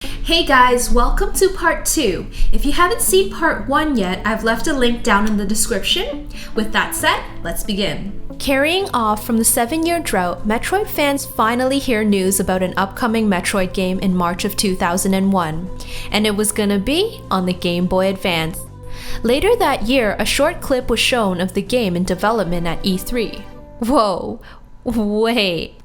Hey guys, welcome to part 2. If you haven't seen part 1 yet, I've left a link down in the description. With that said, let's begin. Carrying off from the 7-year drought, Metroid fans finally hear news about an upcoming Metroid game in March of 2001, and it was gonna be on the Game Boy Advance. Later that year, a short clip was shown of the game in development at E3. Whoa, wait,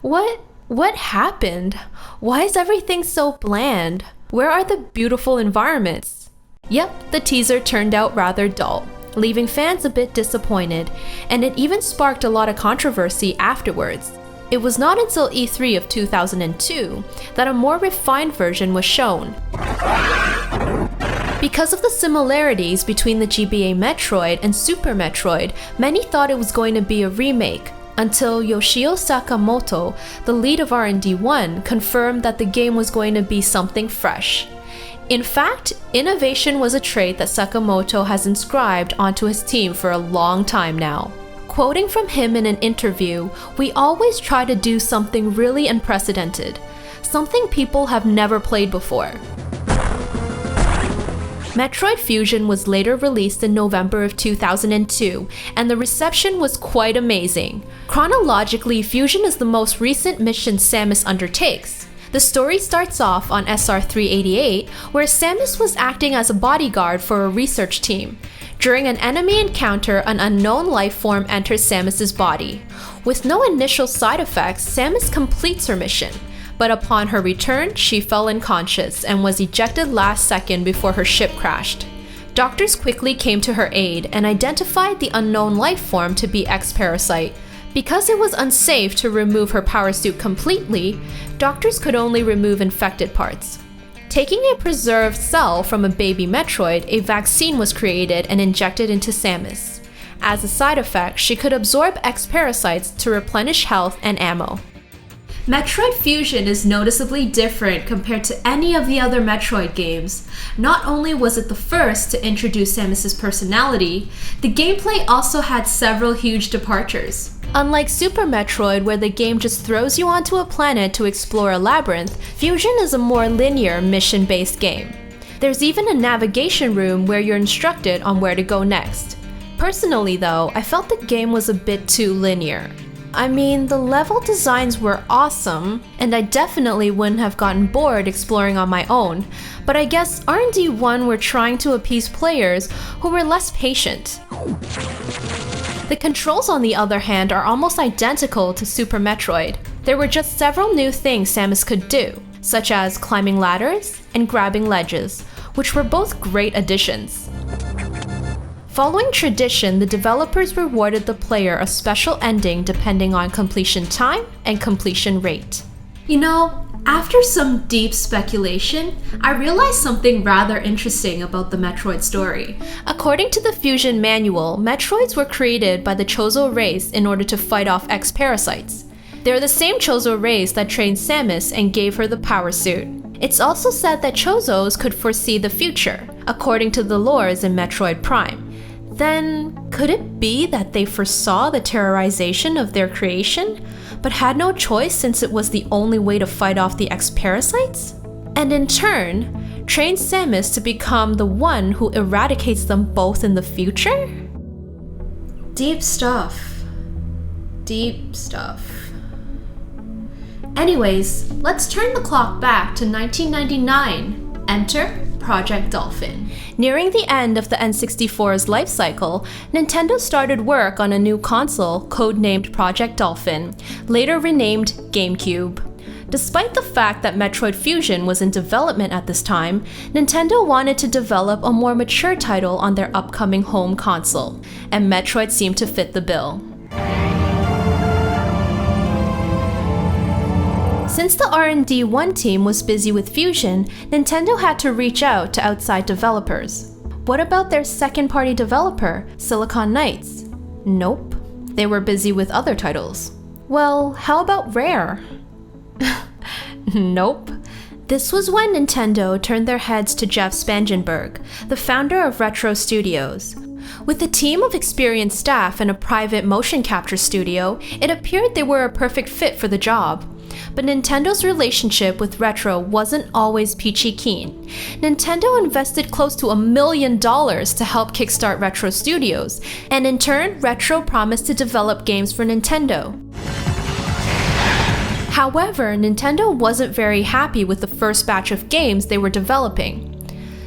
what happened? Why is everything so bland? Where are the beautiful environments? Yep, the teaser turned out rather dull, leaving fans a bit disappointed, and it even sparked a lot of controversy afterwards. It was not until E3 of 2002 that a more refined version was shown. Because of the similarities between the GBA Metroid and Super Metroid, many thought it was going to be a remake, until Yoshio Sakamoto, the lead of R&D 1, confirmed that the game was going to be something fresh. In fact, innovation was a trait that Sakamoto has inscribed onto his team for a long time now. Quoting from him in an interview, "We always try to do something really unprecedented, something people have never played before." Metroid Fusion was later released in November of 2002, and the reception was quite amazing. Chronologically, Fusion is the most recent mission Samus undertakes. The story starts off on SR-388, where Samus was acting as a bodyguard for a research team. During an enemy encounter, an unknown life form enters Samus's body. With no initial side effects, Samus completes her mission. But upon her return, she fell unconscious and was ejected last second before her ship crashed. Doctors quickly came to her aid and identified the unknown life form to be X-Parasite. Because it was unsafe to remove her power suit completely, doctors could only remove infected parts. Taking a preserved cell from a baby Metroid, a vaccine was created and injected into Samus. As a side effect, she could absorb X-Parasites to replenish health and ammo. Metroid Fusion is noticeably different compared to any of the other Metroid games. Not only was it the first to introduce Samus's personality, the gameplay also had several huge departures. Unlike Super Metroid, where the game just throws you onto a planet to explore a labyrinth, Fusion is a more linear, mission-based game. There's even a navigation room where you're instructed on where to go next. Personally though, I felt the game was a bit too linear. I mean, the level designs were awesome, and I definitely wouldn't have gotten bored exploring on my own, but I guess R&D 1 were trying to appease players who were less patient. The controls, on the other hand, are almost identical to Super Metroid. There were just several new things Samus could do, such as climbing ladders and grabbing ledges, which were both great additions. Following tradition, the developers rewarded the player a special ending depending on completion time and completion rate. You know, after some deep speculation, I realized something rather interesting about the Metroid story. According to the Fusion manual, Metroids were created by the Chozo race in order to fight off X-Parasites. They're the same Chozo race that trained Samus and gave her the power suit. It's also said that Chozos could foresee the future, according to the lores in Metroid Prime. Then, could it be that they foresaw the terrorization of their creation, but had no choice since it was the only way to fight off the X-Parasites? And in turn, trained Samus to become the one who eradicates them both in the future? Deep stuff. Deep stuff. Anyways, let's turn the clock back to 1999. Enter Project Dolphin. Nearing the end of the N64's life cycle, Nintendo started work on a new console codenamed Project Dolphin, later renamed GameCube. Despite the fact that Metroid Fusion was in development at this time, Nintendo wanted to develop a more mature title on their upcoming home console, and Metroid seemed to fit the bill. Since the R&D 1 team was busy with Fusion, Nintendo had to reach out to outside developers. What about their second-party developer, Silicon Knights? Nope, they were busy with other titles. Well, how about Rare? Nope. This was when Nintendo turned their heads to Jeff Spangenberg, the founder of Retro Studios. With a team of experienced staff and a private motion capture studio, it appeared they were a perfect fit for the job. But Nintendo's relationship with Retro wasn't always peachy keen. Nintendo invested close to $1 million to help kickstart Retro Studios, and in turn, Retro promised to develop games for Nintendo. However, Nintendo wasn't very happy with the first batch of games they were developing.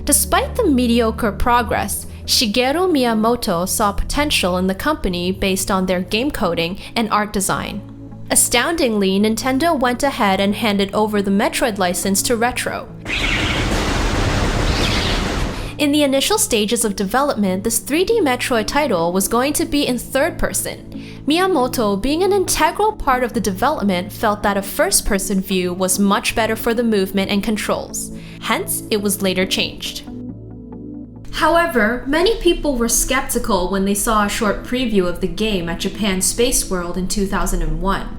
Despite the mediocre progress, Shigeru Miyamoto saw potential in the company based on their game coding and art design. Astoundingly, Nintendo went ahead and handed over the Metroid license to Retro. In the initial stages of development, this 3D Metroid title was going to be in third person. Miyamoto, being an integral part of the development, felt that a first-person view was much better for the movement and controls. Hence, it was later changed. However, many people were skeptical when they saw a short preview of the game at Japan Space World in 2001.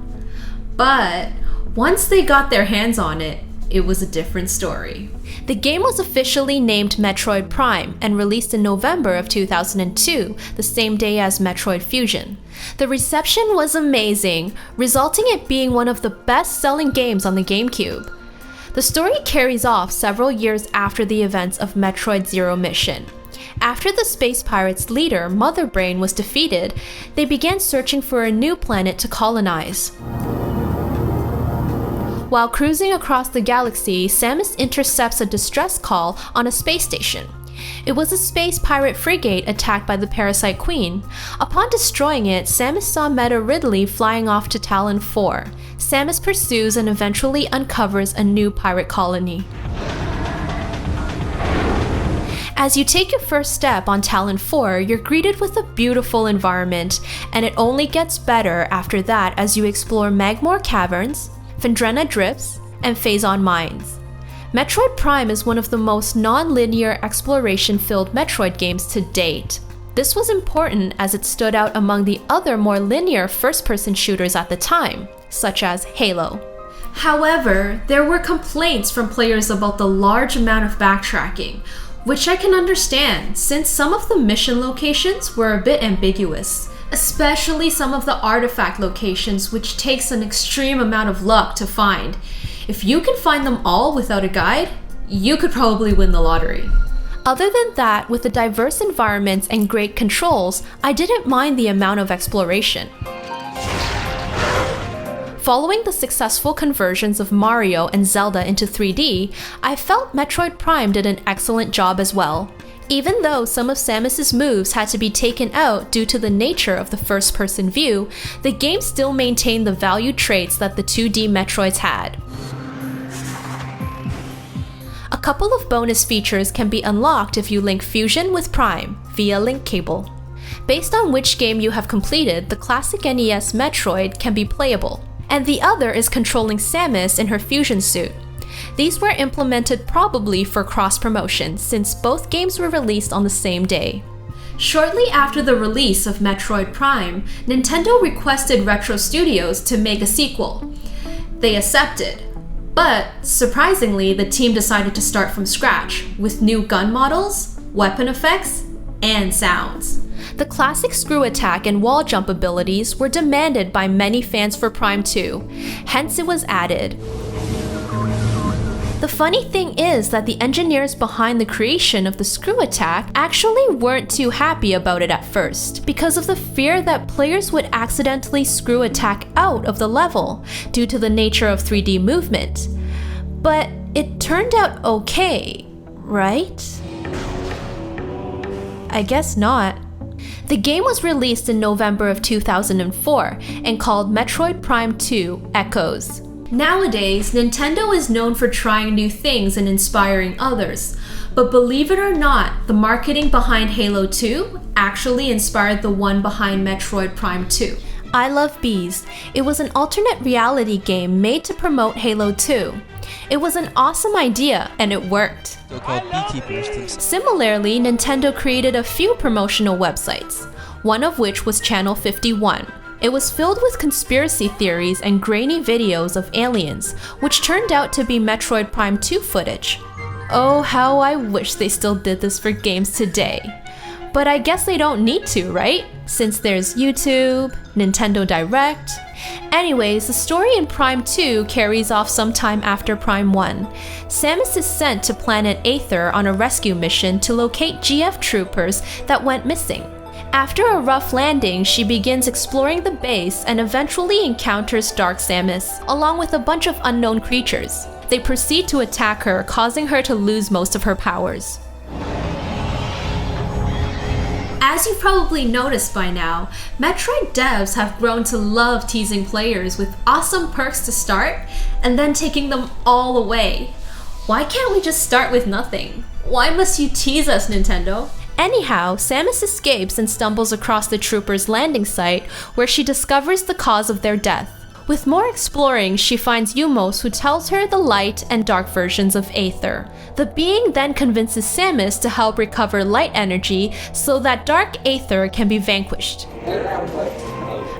But once they got their hands on it, it was a different story. The game was officially named Metroid Prime and released in November of 2002, the same day as Metroid Fusion. The reception was amazing, resulting in it being one of the best-selling games on the GameCube. The story carries off several years after the events of Metroid Zero Mission. After the Space Pirates' leader, Mother Brain, was defeated, they began searching for a new planet to colonize. While cruising across the galaxy, Samus intercepts a distress call on a space station. It was a space pirate frigate attacked by the Parasite Queen. Upon destroying it, Samus saw Meta Ridley flying off to Talon 4. Samus pursues and eventually uncovers a new pirate colony. As you take your first step on Talon 4, you're greeted with a beautiful environment, and it only gets better after that as you explore Magmore Caverns, Phendrena Drifts, and Phazon Mines. Metroid Prime is one of the most non-linear exploration-filled Metroid games to date. This was important as it stood out among the other more linear first-person shooters at the time, such as Halo. However, there were complaints from players about the large amount of backtracking, which I can understand since some of the mission locations were a bit ambiguous. Especially some of the artifact locations, which takes an extreme amount of luck to find. If you can find them all without a guide, you could probably win the lottery. Other than that, with the diverse environments and great controls, I didn't mind the amount of exploration. Following the successful conversions of Mario and Zelda into 3D, I felt Metroid Prime did an excellent job as well. Even though some of Samus's moves had to be taken out due to the nature of the first-person view, the game still maintained the valued traits that the 2D Metroids had. A couple of bonus features can be unlocked if you link Fusion with Prime via link cable. Based on which game you have completed, the classic NES Metroid can be playable, and the other is controlling Samus in her Fusion suit. These were implemented probably for cross-promotion, since both games were released on the same day. Shortly after the release of Metroid Prime, Nintendo requested Retro Studios to make a sequel. They accepted, but surprisingly, the team decided to start from scratch, with new gun models, weapon effects, and sounds. The classic screw attack and wall jump abilities were demanded by many fans for Prime 2, hence it was added. The funny thing is that the engineers behind the creation of the screw attack actually weren't too happy about it at first, because of the fear that players would accidentally screw attack out of the level due to the nature of 3D movement. But it turned out okay, right? I guess not. The game was released in November of 2004 and called Metroid Prime 2 Echoes. Nowadays, Nintendo is known for trying new things and inspiring others, but believe it or not, the marketing behind Halo 2 actually inspired the one behind Metroid Prime 2. I Love Bees. It was an alternate reality game made to promote Halo 2. It was an awesome idea, and it worked. So-called beekeepers. Similarly, Nintendo created a few promotional websites, one of which was Channel 51. It was filled with conspiracy theories and grainy videos of aliens, which turned out to be Metroid Prime 2 footage. Oh, how I wish they still did this for games today. But I guess they don't need to, right? Since there's YouTube, Nintendo Direct. Anyways, the story in Prime 2 carries off sometime after Prime 1. Samus is sent to planet Aether on a rescue mission to locate GF troopers that went missing. After a rough landing, she begins exploring the base and eventually encounters Dark Samus, along with a bunch of unknown creatures. They proceed to attack her, causing her to lose most of her powers. As you've probably noticed by now, Metroid devs have grown to love teasing players with awesome perks to start, and then taking them all away. Why can't we just start with nothing? Why must you tease us, Nintendo? Anyhow, Samus escapes and stumbles across the troopers' landing site, where she discovers the cause of their death. With more exploring, she finds Yumos, who tells her the light and dark versions of Aether. The being then convinces Samus to help recover light energy so that dark Aether can be vanquished.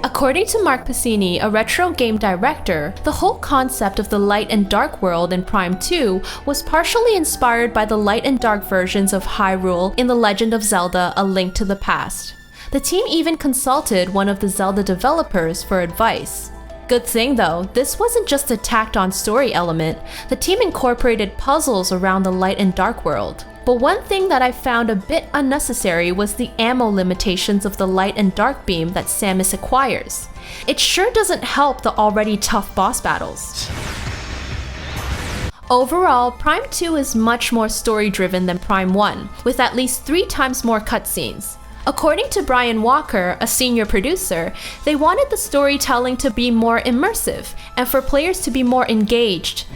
According to Mark Piscini, a retro game director, the whole concept of the light and dark world in Prime 2 was partially inspired by the light and dark versions of Hyrule in The Legend of Zelda: A Link to the Past. The team even consulted one of the Zelda developers for advice. Good thing though, this wasn't just a tacked-on story element. The team incorporated puzzles around the light and dark world. But one thing that I found a bit unnecessary was the ammo limitations of the light and dark beam that Samus acquires. It sure doesn't help the already tough boss battles. Overall, Prime 2 is much more story-driven than Prime 1, with at least 3 times more cutscenes. According to Brian Walker, a senior producer, they wanted the storytelling to be more immersive and for players to be more engaged.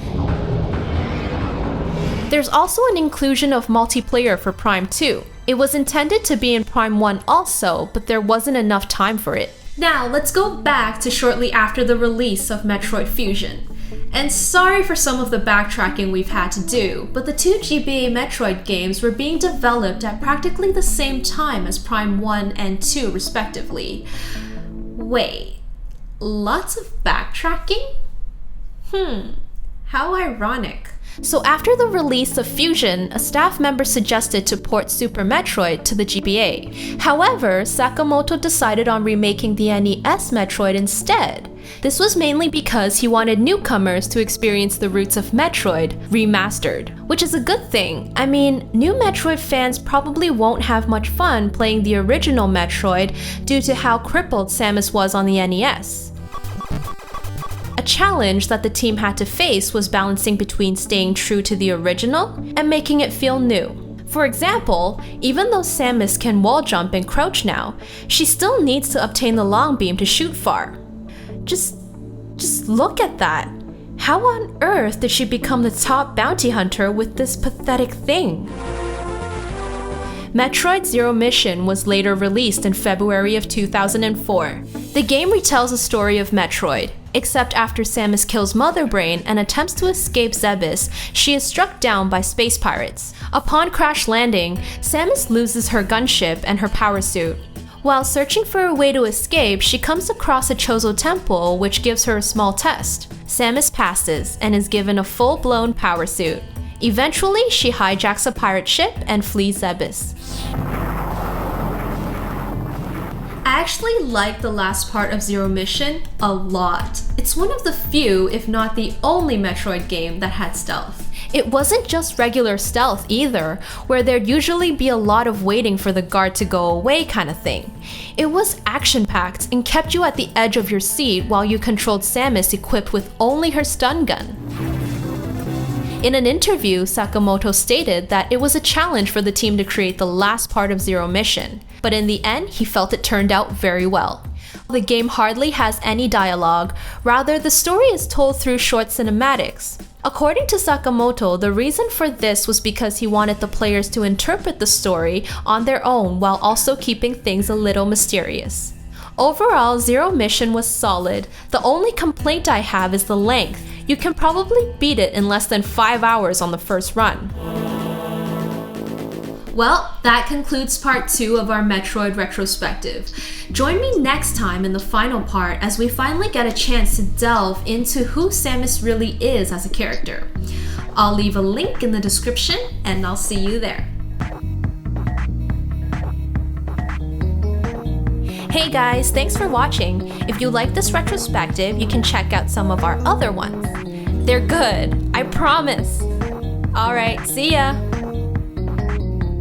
There's also an inclusion of multiplayer for Prime 2. It was intended to be in Prime 1 also, but there wasn't enough time for it. Now, let's go back to shortly after the release of Metroid Fusion. And sorry for some of the backtracking we've had to do, but the 2 GBA Metroid games were being developed at practically the same time as Prime 1 and 2 respectively. Wait, lots of backtracking? How ironic. So after the release of Fusion, a staff member suggested to port Super Metroid to the GBA. However, Sakamoto decided on remaking the NES Metroid instead. This was mainly because he wanted newcomers to experience the roots of Metroid, remastered, which is a good thing. I mean, new Metroid fans probably won't have much fun playing the original Metroid due to how crippled Samus was on the NES. A challenge that the team had to face was balancing between staying true to the original and making it feel new. For example, even though Samus can wall jump and crouch now, she still needs to obtain the long beam to shoot far. Just look at that. How on earth did she become the top bounty hunter with this pathetic thing? Metroid Zero Mission was later released in February of 2004. The game retells the story of Metroid, except after Samus kills Mother Brain and attempts to escape Zebes, she is struck down by space pirates. Upon crash landing, Samus loses her gunship and her power suit. While searching for a way to escape, she comes across a Chozo temple, which gives her a small test. Samus passes and is given a full-blown power suit. Eventually, she hijacks a pirate ship and flees Zebes. I actually like the last part of Zero Mission a lot. It's one of the few, if not the only Metroid game that had stealth. It wasn't just regular stealth either, where there'd usually be a lot of waiting for the guard to go away kind of thing. It was action-packed and kept you at the edge of your seat while you controlled Samus equipped with only her stun gun. In an interview, Sakamoto stated that it was a challenge for the team to create the last part of Zero Mission, but in the end, he felt it turned out very well. The game hardly has any dialogue, rather the story is told through short cinematics. According to Sakamoto, the reason for this was because he wanted the players to interpret the story on their own while also keeping things a little mysterious. Overall, Zero Mission was solid. The only complaint I have is the length. You can probably beat it in less than 5 hours on the first run. Well, that concludes part 2 of our Metroid retrospective. Join me next time in the final part as we finally get a chance to delve into who Samus really is as a character. I'll leave a link in the description and I'll see you there. Hey guys, thanks for watching. If you like this retrospective, you can check out some of our other ones. They're good, I promise. Alright, see ya!